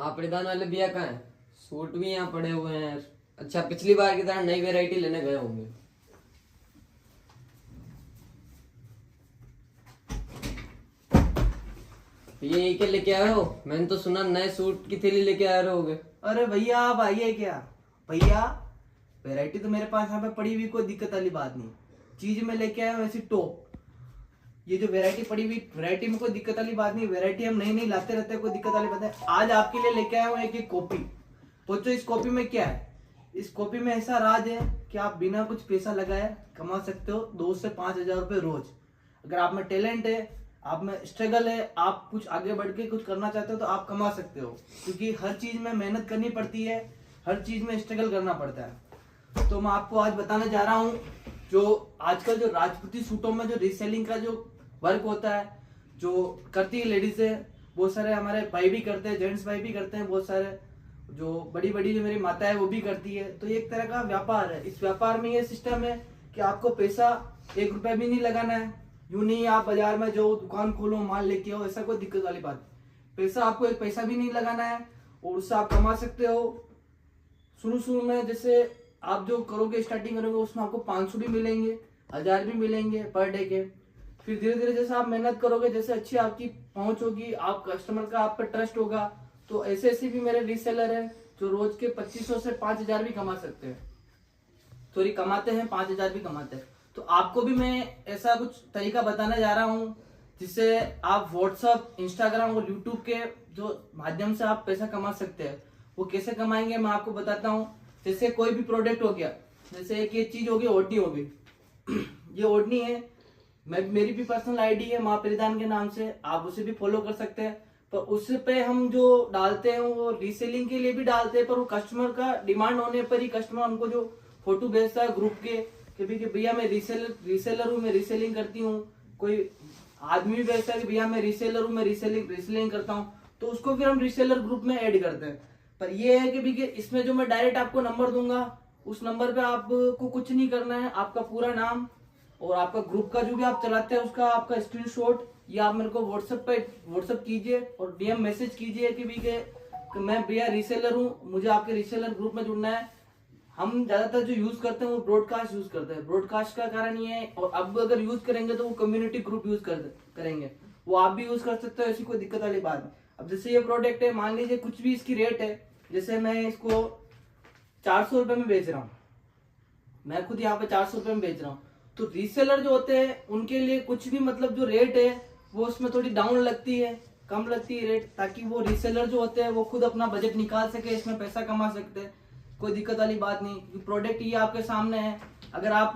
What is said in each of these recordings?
माँ परिधान वाले भैया कहाँ है? सूट भी यहाँ पड़े हुए हैं। अच्छा, पिछली बार की तरह नई वैरायटी लेने गए होंगे। ये क्या लेके आए हो? मैंने तो सुना नए सूट की थैली लेके आ रहे होगे। अरे भैया आप आइए क्या भैया। वैरायटी तो मेरे पास यहाँ पे पड़ी हुई, कोई दिक्कत वाली बात नहीं। चीज में लेके आया हूँ ऐसी टॉप। ये जो वैरायटी पड़ी हुई, वैरायटी में कोई दिक्कत वाली बात नहीं। वैरायटी हम नई नई लाते रहते हैं, कोई दिक्कत वाली बात है। आज आपके लिए लेके आया हूँ एक कॉपी। पूछो इस कॉपी में क्या है। इस कॉपी में ऐसा राज है कि आप बिना कुछ पैसा लगाए कमा सकते हो 2 से 5 हजार रुपए रोज। अगर आप में टैलेंट है, आप में स्ट्रगल है, आप कुछ आगे बढ़ के कुछ करना चाहते हो तो आप कमा सकते हो। क्योंकि हर चीज में मेहनत करनी पड़ती है, हर चीज में स्ट्रगल करना पड़ता है। तो मैं आपको आज बताने जा रहा हूँ, जो आजकल जो राजपूती सूटों में जो रीसेलिंग का जो वर्क होता है, जो करती है लेडीज है, बहुत सारे हमारे भाई भी करते हैं, जेंट्स भाई भी करते हैं, बहुत सारे जो बड़ी बड़ी जो मेरी माता है वो भी करती है। तो ये एक तरह का व्यापार है। इस व्यापार में ये सिस्टम है कि आपको पैसा 1 रुपया भी नहीं लगाना है। यूं नहीं आप बाजार में जो दुकान खोलो माल लेके आओ, ऐसा कोई दिक्कत वाली बात। पैसा आपको 1 पैसा भी नहीं लगाना है और उससे आप कमा सकते हो। शुरू में जैसे आप जो करोगे, स्टार्टिंग करोगे, उसमें आपको 500 भी मिलेंगे, 1000 भी मिलेंगे पर डे के। फिर धीरे धीरे जैसे आप मेहनत करोगे, जैसे अच्छी आपकी पहुंच होगी, आप कस्टमर का आप पर ट्रस्ट होगा, तो ऐसे ऐसे भी मेरे रीसेलर हैं जो रोज के 2500 से 5000 भी कमा सकते हैं। सॉरी, कमाते हैं, 5000 भी कमाते हैं। तो आपको भी मैं ऐसा कुछ तरीका बताने जा रहा हूँ जिससे आप व्हाट्सअप, इंस्टाग्राम और यूट्यूब के जो माध्यम से आप पैसा कमा सकते हैं। वो कैसे कमाएंगे मैं आपको बताता हूँ। जैसे कोई भी प्रोडक्ट हो गया, जैसे एक ये चीज होगी, ओढ़नी होगी। ये ओढ़नी है, मेरी भी पर्सनल आईडी है माँ परिधान के नाम से, आप उसे भी फॉलो कर सकते हैं। पर उस पे हम जो डालते हैं वो रीसेलिंग के लिए भी डालते हैं, पर वो कस्टमर का डिमांड होने पर ही कस्टमर हमको जो फोटो भेजता है ग्रुप के कि भैया मैं रीसेलर हूँ, मैं रीसेलिंग करती हूँ। कोई आदमी भी भेजता है कि भैया मैं रीसेलर हूँ, मैं रीसेलिंग करता हूँ, तो उसको फिर हम रीसेलर ग्रुप में ऐड करते हैं। पर ये है कि भैया इसमें जो मैं डायरेक्ट आपको नंबर दूंगा, उस नंबर पे आपको कुछ नहीं करना है। आपका पूरा नाम और आपका ग्रुप का जो भी आप चलाते हैं उसका आपका स्क्रीनशॉट या आप मेरे को व्हाट्सएप कीजिए और डीएम मैसेज कीजिए कि मैं भैया रीसेलर हूँ, मुझे आपके रीसेलर ग्रुप में जुड़ना है। हम ज्यादातर जो यूज करते हैं वो ब्रॉडकास्ट यूज करते हैं। ब्रॉडकास्ट का कारण ये है, और अब अगर यूज करेंगे तो वो कम्युनिटी ग्रुप यूज करेंगे, वो आप भी यूज कर सकते हो, ऐसी कोई दिक्कत वाली बात नहीं। अब जैसे ये प्रोडक्ट है, मान लीजिए कुछ भी इसकी रेट है, जैसे मैं इसको 400 रुपए में बेच रहा हूँ, मैं खुद यहाँ पे 400 रुपए में बेच रहा हूँ। तो रीसेलर जो होते हैं उनके लिए कुछ भी मतलब जो रेट है वो उसमें थोड़ी डाउन लगती है, कम लगती है रेट, ताकि वो रीसेलर जो होते हैं वो खुद अपना बजट निकाल सके, इसमें पैसा कमा सकते हैं। कोई दिक्कत वाली बात नहीं। प्रोडक्ट ये आपके सामने है। अगर आप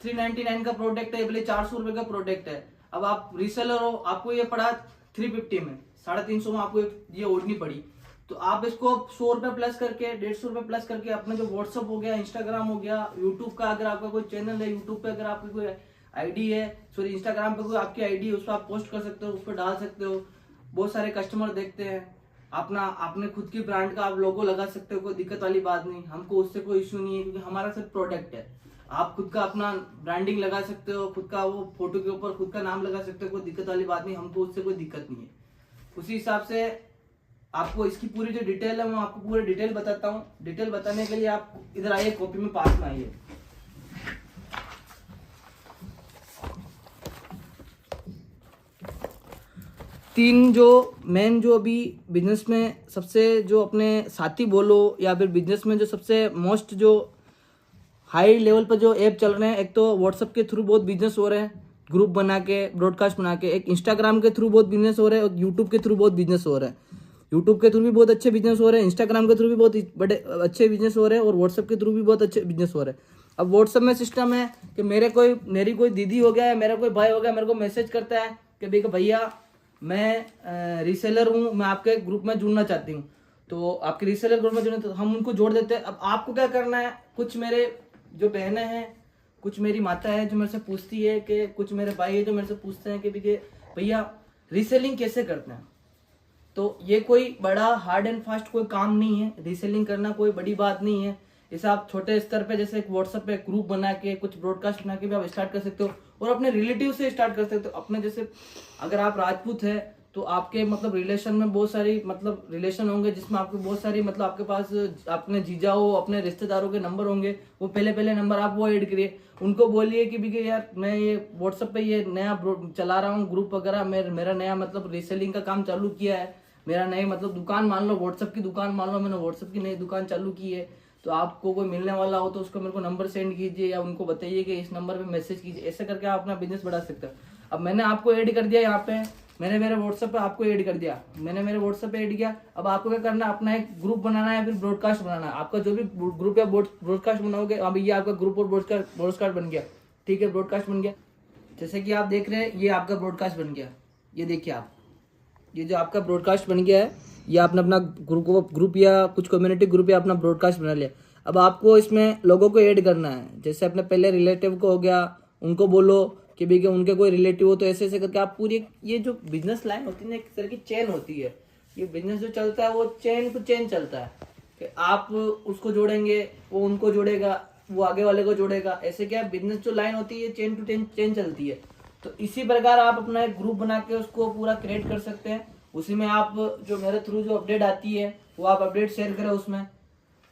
399 का प्रोडक्ट है, बोले 400 रुपए का प्रोडक्ट है, अब आप रीसेलर हो, आपको ये पड़ा 350 में, 350 में आपको ये ओढ़नी पड़ी, तो आप इसको 100 रुपए प्लस करके, 150 रुपए प्लस करके अपने जो व्हाट्सअप हो गया, इंस्टाग्राम हो गया, यूट्यूब का अगर आपका कोई चैनल है, यूट्यूब पे अगर आपकी कोई आईडी है, सॉरी इंस्टाग्राम पे कोई आपकी आईडी है, उस पर आप पोस्ट कर सकते हो, उस पर डाल सकते हो। बहुत सारे कस्टमर देखते हैं। अपने खुद की ब्रांड का आप लोगो लगा सकते हो, कोई दिक्कत वाली बात नहीं। हमको उससे कोई इश्यू नहीं है, क्योंकि हमारा सिर्फ प्रोडक्ट है। आप खुद का अपना ब्रांडिंग लगा सकते हो, खुद का वो फोटो के ऊपर खुद का नाम लगा सकते हो, कोई दिक्कत वाली बात नहीं। हमको उससे कोई दिक्कत नहीं है। उसी हिसाब से आपको इसकी पूरी जो डिटेल है मैं आपको पूरी डिटेल बताता हूँ। डिटेल बताने के लिए आप इधर आइए, कॉपी में पास में आइए। तीन जो मेन जो अभी बिजनेस में सबसे जो अपने साथी बोलो या फिर बिजनेस में जो सबसे मोस्ट जो हाई लेवल पर जो ऐप चल रहे हैं, एक तो व्हाट्सएप के थ्रू बहुत बिजनेस हो रहे हैं, ग्रुप बना के, ब्रॉडकास्ट बना के। एक इंस्टाग्राम के थ्रू बहुत बिजनेस हो रहे हैं और यूट्यूब के थ्रू बहुत बिजनेस हो रहे हैं। यूट्यूब के थ्रू भी बहुत अच्छे बिजनेस हो रहे हैं, इंस्टाग्राम के थ्रू भी बहुत बड़े अच्छे बिजनेस हो रहे हैं और व्हाट्सएप के थ्रू भी बहुत अच्छे बिजनेस हो रहे हैं। अब व्हाट्सएप में सिस्टम है कि मेरी कोई दीदी हो गया, मेरा कोई भाई हो गया, मेरे को मैसेज करता है कि भैया मैं रीसेलर हूँ, मैं आपके ग्रुप में जुड़ना चाहती हूँ, तो आपके रीसेलर ग्रुप में जुड़ना, तो हम उनको जोड़ देते हैं। अब आपको क्या करना है, कुछ मेरे जो बहनें हैं, कुछ मेरी माता है जो मेरे से पूछती है, कि कुछ मेरे भाई है जो मेरे से पूछते हैं कि भैया रीसेलिंग कैसे करते हैं। तो ये कोई बड़ा हार्ड एंड फास्ट कोई काम नहीं है, रीसेलिंग करना कोई बड़ी बात नहीं है। इसे आप छोटे स्तर पे जैसे एक व्हाट्सएप पे ग्रुप बना के, कुछ ब्रॉडकास्ट बना के भी आप स्टार्ट कर सकते हो और अपने रिलेटिव से स्टार्ट कर सकते हो। अपने जैसे अगर आप राजपूत है तो आपके मतलब रिलेशन में बहुत सारी मतलब रिलेशन होंगे, जिसमें आपके बहुत सारी मतलब आपके पास अपने जीजा हो, अपने रिश्तेदारों के नंबर होंगे, वो पहले पहले नंबर आप वो ऐड करिए। उनको बोलिए कि भी यार मैं ये व्हाट्सएप पे ये नया चला रहा हूँ ग्रुप वगैरह, मेरा नया मतलब रीसेलिंग का काम चालू किया है, मेरा नई मतलब दुकान मान लो, व्हाट्सएप की दुकान मान लो, मैंने व्हाट्सएप की नई दुकान चालू की है, तो आपको कोई मिलने वाला हो तो उसको मेरे को नंबर सेंड कीजिए, या उनको बताइए कि इस नंबर पे मैसेज कीजिए। ऐसे करके आप अपना बिजनेस बढ़ा सकते हो। अब मैंने आपको ऐड कर दिया यहाँ पे, मैंने मेरे व्हाट्सएप पे आपको ऐड कर दिया, मैंने मेरे व्हाट्सएप पे ऐड किया। अब आपको क्या करना है, अपना एक ग्रुप बनाना है, फिर ब्रॉडकास्ट बनाना है। आपका जो भी ग्रुप या ब्रॉडकास्ट बनाओगे, अभी ये आपका ग्रुप और ब्रॉडकास्ट बन गया, ठीक है, ब्रॉडकास्ट बन गया। जैसे कि आप देख रहे हैं, ये आपका ब्रॉडकास्ट बन गया, ये देखिए आप, ये जो आपका ब्रॉडकास्ट बन गया है, ये आपने अपना ग्रुप या कुछ कम्युनिटी ग्रुप या अपना ब्रॉडकास्ट बना लिया। अब आपको इसमें लोगों को ऐड करना है, जैसे अपने पहले रिलेटिव को हो गया, उनको बोलो कि भाई उनके कोई रिलेटिव हो, तो ऐसे ऐसे करके आप पूरी ये जो बिजनेस लाइन होती है ना, एक तरह की चेन होती है। ये बिजनेस जो चलता है वो चेन टू चेन चलता है, कि आप उसको जोड़ेंगे, वो उनको जोड़ेगा, वो आगे वाले को जोड़ेगा। ऐसे क्या बिजनेस जो लाइन होती है चेन टू चेन चलती है। तो इसी प्रकार आप अपना एक ग्रुप बना के उसको पूरा क्रिएट कर सकते हैं। उसी में आप जो मेरे थ्रू जो अपडेट आती है वो आप अपडेट शेयर करें, उसमें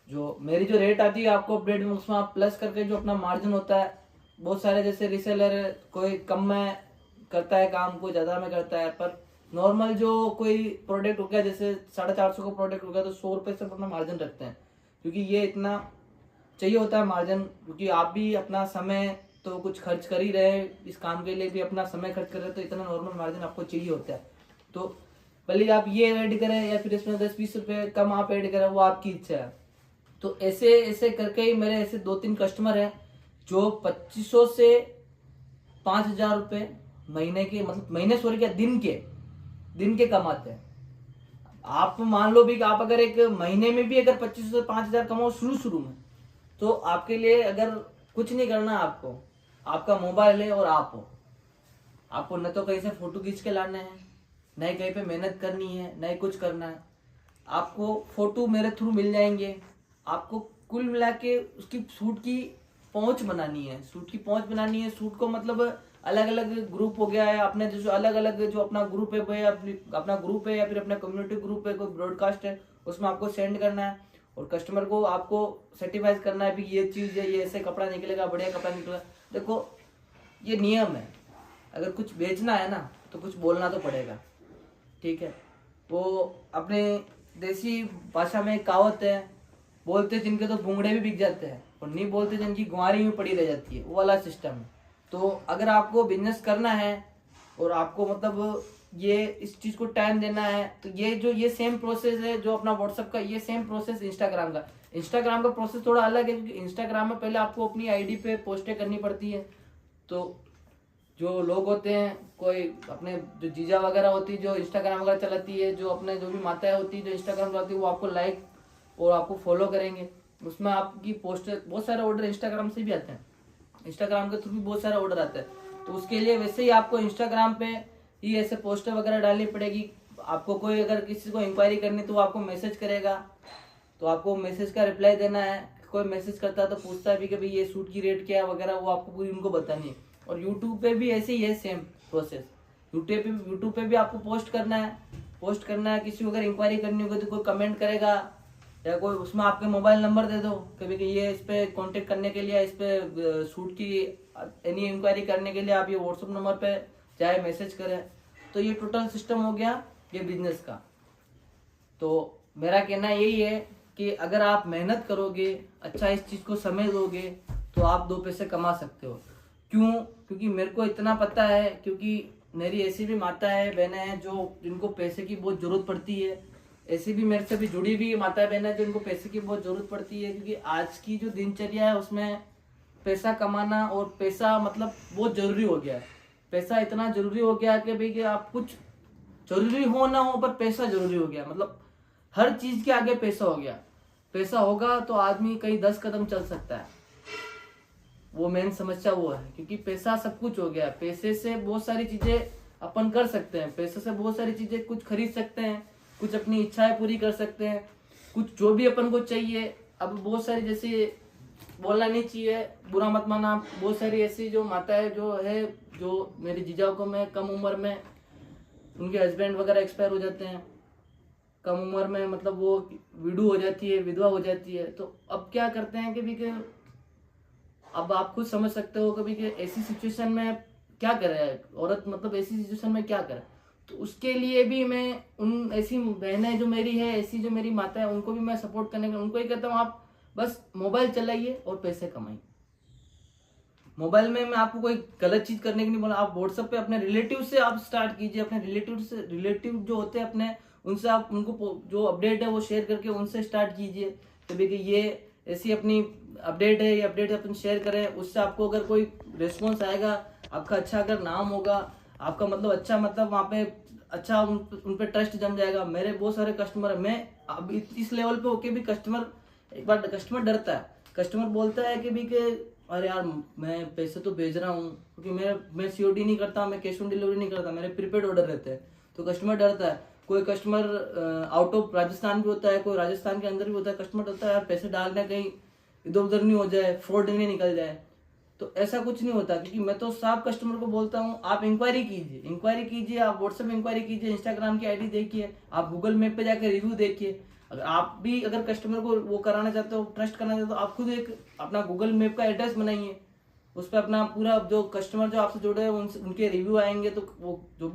जो मेरी जो रेट आती है आपको अपडेट में, उसमें आप प्लस करके जो अपना मार्जिन होता है, बहुत सारे जैसे रीसेलर है, कोई कम में करता है काम, कोई ज़्यादा में करता है, पर नॉर्मल जो कोई प्रोडक्ट हो गया, जैसे 450 का प्रोडक्ट हो गया, तो 100 रुपये से अपना मार्जिन रखते हैं, क्योंकि ये इतना चाहिए होता है मार्जिन, क्योंकि आप भी अपना समय तो कुछ खर्च कर ही रहे, इस काम के लिए भी अपना समय खर्च कर रहे हैं, तो इतना नॉर्मल मार्जिन आपको चाहिए होता है। तो भले आप ये ऐड करें या फिर इसमें 10-20 रुपये कम आप ऐड करें, वो आपकी इच्छा है। तो ऐसे ऐसे करके ही मेरे ऐसे 2-3 कस्टमर हैं जो 2500 से 5000 रुपये महीने के, मतलब महीने सॉरी क्या, दिन के कमाते हैं। आप मान लो भी कि आप अगर एक महीने में भी अगर 2500 से 5000 कमाओ शुरू में, तो आपके लिए अगर कुछ नहीं करना, आपको आपका मोबाइल है और आप हो, आपको न तो कहीं से फोटो खींच के लाना है, न ही कहीं पे मेहनत करनी है, न ही कुछ करना है। आपको फोटो मेरे थ्रू मिल जाएंगे। आपको कुल मिला के उसकी सूट की पहुंच बनानी है, सूट को मतलब अलग अलग ग्रुप हो गया है अपने, जो अलग अलग जो अपना ग्रुप है, अपना ग्रुप है या फिर अपना कम्युनिटी ग्रुप है, कोई ब्रॉडकास्ट है, उसमें आपको सेंड करना है और कस्टमर को आपको सर्टिफाइज करना है भी ये चीज़ है, ये ऐसे कपड़ा निकलेगा, बढ़िया कपड़ा निकलेगा। देखो ये नियम है, अगर कुछ बेचना है ना तो कुछ बोलना तो पड़ेगा, ठीक है। वो अपने देसी भाषा में एक कहावत है, बोलते जिनके तो भूंगड़े भी बिक जाते हैं और नहीं बोलते जिनकी गुआरी में पड़ी रह जाती है, वो वाला सिस्टम है। तो अगर आपको बिजनेस करना है और आपको मतलब ये इस चीज़ को टाइम देना है, तो ये सेम प्रोसेस है जो अपना व्हाट्सएप का, ये सेम प्रोसेस इंस्टाग्राम का प्रोसेस थोड़ा अलग है, क्योंकि इंस्टाग्राम में पहले आपको अपनी आईडी पे पोस्टें करनी पड़ती है। तो जो लोग होते हैं, कोई अपने जो जीजा वगैरह होती है जो इंस्टाग्राम वगैरह चलाती है, जो अपने जो भी माताएं होती है जो इंस्टाग्राम चलाती है, वो आपको लाइक और आपको फॉलो करेंगे। उसमें आपकी पोस्ट, बहुत सारे ऑर्डर इंस्टाग्राम से भी आते हैं, इंस्टाग्राम के थ्रू भी बहुत सारे ऑर्डर आते हैं। तो उसके लिए वैसे ही आपको इंस्टाग्राम पे ही ऐसे पोस्टर वगैरह डालनी पड़ेगी। आपको कोई अगर किसी को इंक्वायरी करनी तो वो आपको मैसेज करेगा, तो आपको मैसेज का रिप्लाई देना है। कोई मैसेज करता है तो पूछता है भी कि भाई ये सूट की रेट क्या है वगैरह, वो आपको पूरी उनको बतानी है। और यूट्यूब पे भी ऐसे ही है सेम प्रोसेस, यूट्यूब पे भी आपको पोस्ट करना है। किसी को अगर इंक्वायरी करनी होगी तो कोई कमेंट करेगा या कोई उसमें आपके मोबाइल नंबर दे दो, कभी कि ये इस पे कांटेक्ट करने के लिए, इस पे सूट की एनी इंक्वायरी करने के लिए आप ये व्हाट्सएप नंबर पे चाहे मैसेज करें। तो ये टोटल सिस्टम हो गया ये बिजनेस का। तो मेरा कहना यही है कि अगर आप मेहनत करोगे, अच्छा इस चीज़ को समय दोगे, तो आप 2 पैसे कमा सकते हो। क्यों? क्योंकि मेरे को इतना पता है, क्योंकि मेरी ऐसी भी माता है, बहनें हैं जो जिनको पैसे की बहुत ज़रूरत पड़ती है। ऐसी भी मेरे से भी जुड़ी भी माता बहन है जिनको पैसे की बहुत ज़रूरत पड़ती है, क्योंकि आज की जो दिनचर्या है उसमें पैसा कमाना और पैसा मतलब बहुत ज़रूरी हो गया है। पैसा इतना ज़रूरी हो गया कि भाई कि आप कुछ ज़रूरी हो ना हो, पर पैसा ज़रूरी हो गया। मतलब हर चीज़ के आगे पैसा हो गया। पैसा होगा तो आदमी कहीं 10 कदम चल सकता है। वो मेन समस्या वो है, क्योंकि पैसा सब कुछ हो गया। पैसे से बहुत सारी चीज़ें अपन कर सकते हैं, पैसे से बहुत सारी चीज़ें कुछ खरीद सकते हैं, कुछ अपनी इच्छाएं पूरी कर सकते हैं, कुछ जो भी अपन को चाहिए। अब बहुत सारी, जैसे बोलना नहीं चाहिए, बुरा मत माना, बहुत सारी ऐसी जो माता है जो मेरे जीजा को मैं कम उम्र में उनके हस्बैंड वगैरह एक्सपायर हो जाते हैं कम उम्र में, मतलब वो विडो हो जाती है, विधवा हो जाती है। तो अब क्या करते हैं कि भी कि अब आप खुद समझ सकते हो कभी कि ऐसी सिचुएशन में क्या करे औरत, मतलब ऐसी सिचुएशन में क्या करे। तो उसके लिए भी मैं उन ऐसी बहनें जो मेरी है, ऐसी जो मेरी माता है, उनको भी मैं सपोर्ट करने का उनको ही कहता हूँ, आप बस मोबाइल चलाइए और पैसे कमाइए। मोबाइल में मैं आपको कोई गलत चीज करने की नहीं बोला, आप व्हाट्सएप पे अपने रिलेटिव से आप स्टार्ट कीजिए, अपने रिलेटिव जो होते हैं अपने, उनसे आप उनको जो अपडेट है वो शेयर करके उनसे स्टार्ट कीजिए कि भाई कि ये ऐसी अपनी अपडेट है, ये अपडेट अपन शेयर करें। उससे आपको अगर कोई रिस्पॉन्स आएगा, आपका अच्छा अगर नाम होगा, आपका मतलब अच्छा, मतलब वहाँ पे अच्छा उन पे ट्रस्ट जम जाएगा। मेरे बहुत सारे कस्टमर है, मैं अब इस लेवल पे होके भी कस्टमर, एक बार कस्टमर डरता है, कस्टमर बोलता है कि भी के अरे यार मैं पैसे तो भेज रहा हूँ, क्योंकि मैं सीओडी नहीं करता, मैं कैश ऑन डिलीवरी नहीं करता, मेरे प्रीपेड ऑर्डर रहते हैं। तो कस्टमर डरता है। कोई कस्टमर आउट ऑफ राजस्थान भी होता है, कोई राजस्थान के अंदर भी होता है। कस्टमर डरता है यार पैसे डालने कहीं इधर उधर नहीं हो जाए, फ्रॉड नहीं निकल जाए। तो ऐसा कुछ नहीं होता, क्योंकि मैं तो साफ कस्टमर को बोलता हूँ आप इंक्वायरी कीजिए, आप व्हाट्सएप में इंक्वायरी कीजिए, इंस्टाग्राम की आईडी देखिए, आप गूगल मैप पे जाकर रिव्यू देखिए। अगर आप भी अगर कस्टमर को वो कराना चाहते हो, ट्रस्ट करना चाहते हो, आप खुद एक अपना गूगल मैप का एड्रेस बनाइए, उस पर अपना पूरा जो कस्टमर जो आपसे जुड़े हैं उनके रिव्यू आएंगे। तो वो जो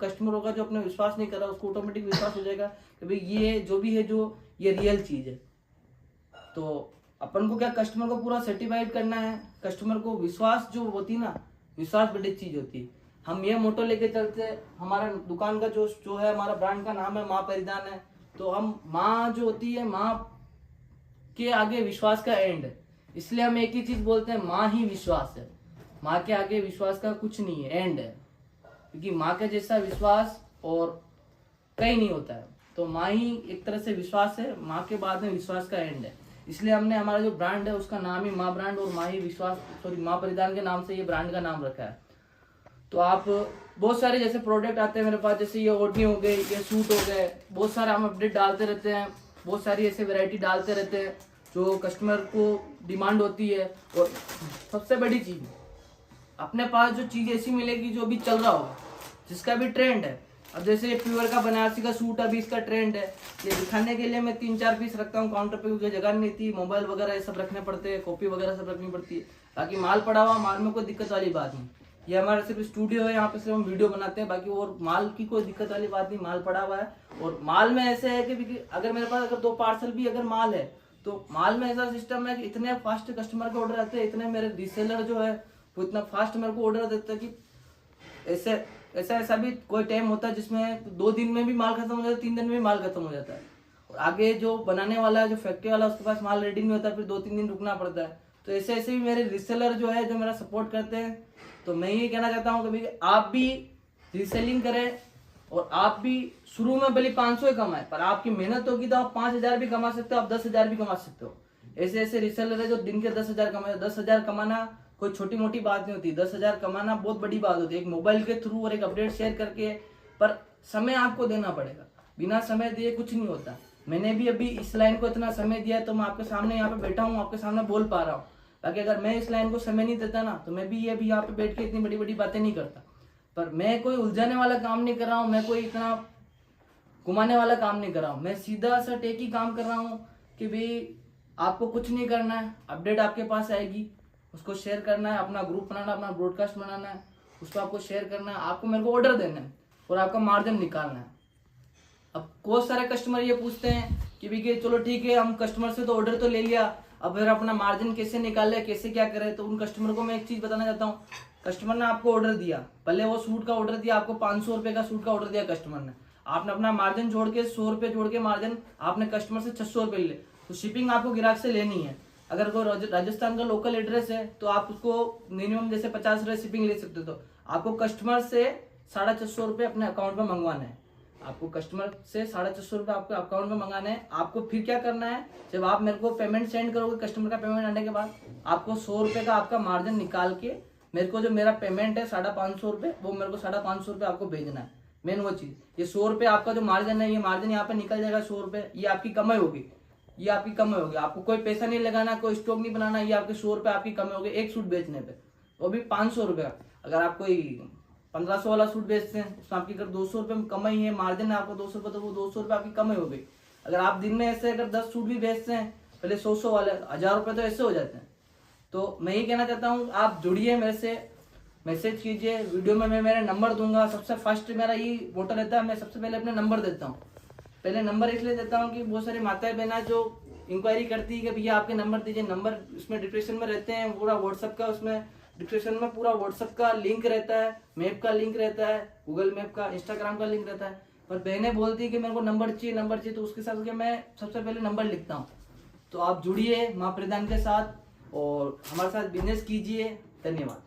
कस्टमर होगा जो अपने विश्वास नहीं कर रहा, उसको ऑटोमेटिक विश्वास हो जाएगा कि भाई ये जो भी है जो ये रियल चीज है। तो अपन को क्या कस्टमर को पूरा सर्टिफाइड करना है, कस्टमर को विश्वास जो होती है ना, विश्वास बड़ी चीज होती है। हम ये मोटो लेके चलते हैं, हमारा दुकान का जो है, हमारा ब्रांड का नाम है माँ परिधान है। तो हम माँ जो होती है, माँ के आगे विश्वास का एंड है, इसलिए हम एक ही चीज बोलते हैं, माँ ही विश्वास है। माँ के आगे विश्वास का कुछ नहीं है, एंड है, क्योंकि माँ के जैसा विश्वास और कहीं नहीं होता है। तो माँ ही एक तरह से विश्वास है, माँ के बाद में विश्वास का एंड है। इसलिए हमने हमारा जो ब्रांड है उसका नाम ही माँ ब्रांड और माँ ही विश्वास, सॉरी माँ परिधान के नाम से ये ब्रांड का नाम रखा है। तो आप बहुत सारे जैसे प्रोडक्ट आते हैं मेरे पास, जैसे ये ओढ़नी हो गई, ये सूट हो गए, बहुत सारा हम अपडेट डालते रहते हैं, बहुत सारी ऐसे वैरायटी डालते रहते हैं जो कस्टमर को डिमांड होती है। और सबसे बड़ी चीज, अपने पास जो चीज ऐसी मिलेगी जो अभी चल रहा होगा, जिसका भी ट्रेंड है। अब जैसे ये प्योर का बनारसी का सूट अभी इसका ट्रेंड है, ये दिखाने के लिए मैं 3-4 पीस रखता हूँ काउंटर पे, क्योंकि जगह नहीं थी, मोबाइल वगैरह ये सब रखने पड़ते हैं, कॉपी वगैरह सब रखनी पड़ती है, ताकि माल पड़ा हुआ, माल में कोई दिक्कत वाली बात नहीं। ये हमारा सिर्फ स्टूडियो है, यहाँ पे सिर्फ हम वीडियो बनाते हैं, बाकी और माल की कोई दिक्कत वाली बात नहीं, माल पड़ा हुआ है। और माल में ऐसे है कि अगर मेरे पास अगर 2 पार्सल भी अगर माल है, तो माल में ऐसा सिस्टम है कि इतने फास्ट कस्टमर के ऑर्डर आते हैं, इतने मेरे रीसेलर जो है वो इतना फास्ट मेरे को ऑर्डर देते हैं कि ऐसा भी कोई टाइम होता है जिसमें 2 दिन में भी माल खत्म हो जाता है, 3 दिन में भी माल खत्म हो जाता है। और आगे जो बनाने वाला है, जो फैक्ट्री वाला, उसके पास माल रेडी नहीं होता, फिर 2-3 दिन रुकना पड़ता है। तो ऐसे भी मेरे रीसेलर जो है, जो मेरा सपोर्ट करते हैं। तो मैं ये कहना चाहता हूँ कि आप भी रीसेलिंग करें, और आप भी शुरू में भले 500 ही कमाए, पर आपकी मेहनत होगी तो आप 5,000 भी कमा सकते हो, आप 10,000 भी कमा सकते हो। ऐसे रीसेलर है जो दिन के 10,000 कमाए। 10,000 कमाना कोई छोटी मोटी बात नहीं होती, 10,000 कमाना बहुत बड़ी बात होती है, एक मोबाइल के थ्रू और एक अपडेट शेयर करके। पर समय आपको देना पड़ेगा, बिना समय दिए कुछ नहीं होता। मैंने भी अभी इस लाइन को इतना समय दिया है, तो मैं आपके सामने यहाँ पे बैठा हूँ, आपके सामने बोल पा रहा हूँ। बाकी अगर मैं इस लाइन को समय नहीं देता ना, तो मैं भी ये भी यहाँ पे बैठ के इतनी बड़ी बड़ी बातें नहीं करता। पर मैं कोई उलझाने वाला काम नहीं कर रहा हूँ, मैं कोई इतना घुमाने वाला काम नहीं कर रहा हूँ, मैं सीधा सा टेक ही काम कर रहा हूँ कि भाई आपको कुछ नहीं करना है, अपडेट आपके पास आएगी, उसको शेयर करना है, अपना ग्रुप बनाना, अपना ब्रॉडकास्ट बनाना है, उसको आपको शेयर करना है, आपको मेरे को ऑर्डर देना है और आपका मार्जिन निकालना है। अब बहुत सारे कस्टमर ये पूछते हैं कि भाई चलो ठीक है, हम कस्टमर से तो ऑर्डर तो ले लिया, अब फिर अपना मार्जिन कैसे निकाले, कैसे क्या करें। तो उन कस्टमर को मैं एक चीज बताना चाहता हूँ, कस्टमर ने आपको ऑर्डर दिया, पहले वो सूट का ऑर्डर दिया, आपको 500 रुपए का सूट का ऑर्डर दिया कस्टमर ने, आपने अपना मार्जिन जोड़ के 100 रुपए जोड़ के मार्जिन आपने कस्टमर से 600 रुपए ले, तो शिपिंग आपको ग्राहक से लेनी है। अगर कोई राजस्थान का लोकल एड्रेस है तो आप उसको मिनिमम जैसे 50 रुपए शिपिंग ले सकते हो। तो आपको कस्टमर से 650 रुपए अपने अकाउंट में मंगवाना है, आपको कस्टमर से 650 रुपए आपके अकाउंट में मंगाना है। आपको फिर क्या करना है, जब आप मेरे को पेमेंट सेंड करोगे, कस्टमर का पेमेंट आने के बाद आपको 100 रुपए का आपका मार्जिन निकाल के मेरे को जो मेरा पेमेंट है 550 रुपए, वो मेरे को 550 रुपए आपको भेजना है। मेन वो चीज, ये 100 रुपए आपका जो मार्जिन है, ये मार्जिन यहाँ पे निकल जाएगा 100 रुपए, ये आपकी कमाई होगी, ये आपकी कमाई होगी। आपको कोई पैसा नहीं लगाना, कोई स्टॉक नहीं बनाना, ये आपके 100 रुपए आपकी कमाई होगी एक सूट बेचने पे, वो भी 500 रुपए। अगर आप कोई 1500 वाला सूट बेचते हैं, उसमें आपकी अगर 200 रुपये कमाई है, मार्जिन है आपका 200 रुपये, तो वो 200 रुपये आपकी कमाई हो गई। अगर आप दिन में ऐसे अगर 10 सूट भी बेचते हैं, पहले 100 वाले 1000 रुपये तो ऐसे हो जाते हैं। तो मैं ये कहना चाहता हूँ, आप जुड़िए मेरे से, मैसेज कीजिए, वीडियो में मैं मेरा नंबर दूंगा। सबसे फर्स्ट मेरा ये मोटो रहता है, मैं सबसे पहले अपने नंबर देता हूँ। पहले नंबर इसलिए देता हूँ कि बहुत सारी माताएं बहना जो इंक्वायरी करती है कि भैया आपके नंबर दीजिए, नंबर उसमें डिस्क्रिप्शन में रहते हैं, पूरा व्हाट्सअप का, उसमें डिस्क्रिप्शन में पूरा व्हाट्सअप का लिंक रहता है, मैप का लिंक रहता है, गूगल मैप का, इंस्टाग्राम का लिंक रहता है। पर बहनें बोलती है कि मेरे को नंबर चाहिए, तो उसके साथ मैं सबसे पहले नंबर लिखता हूँ। तो आप जुड़िए माँ प्रदान के साथ और हमारे साथ बिजनेस कीजिए। धन्यवाद।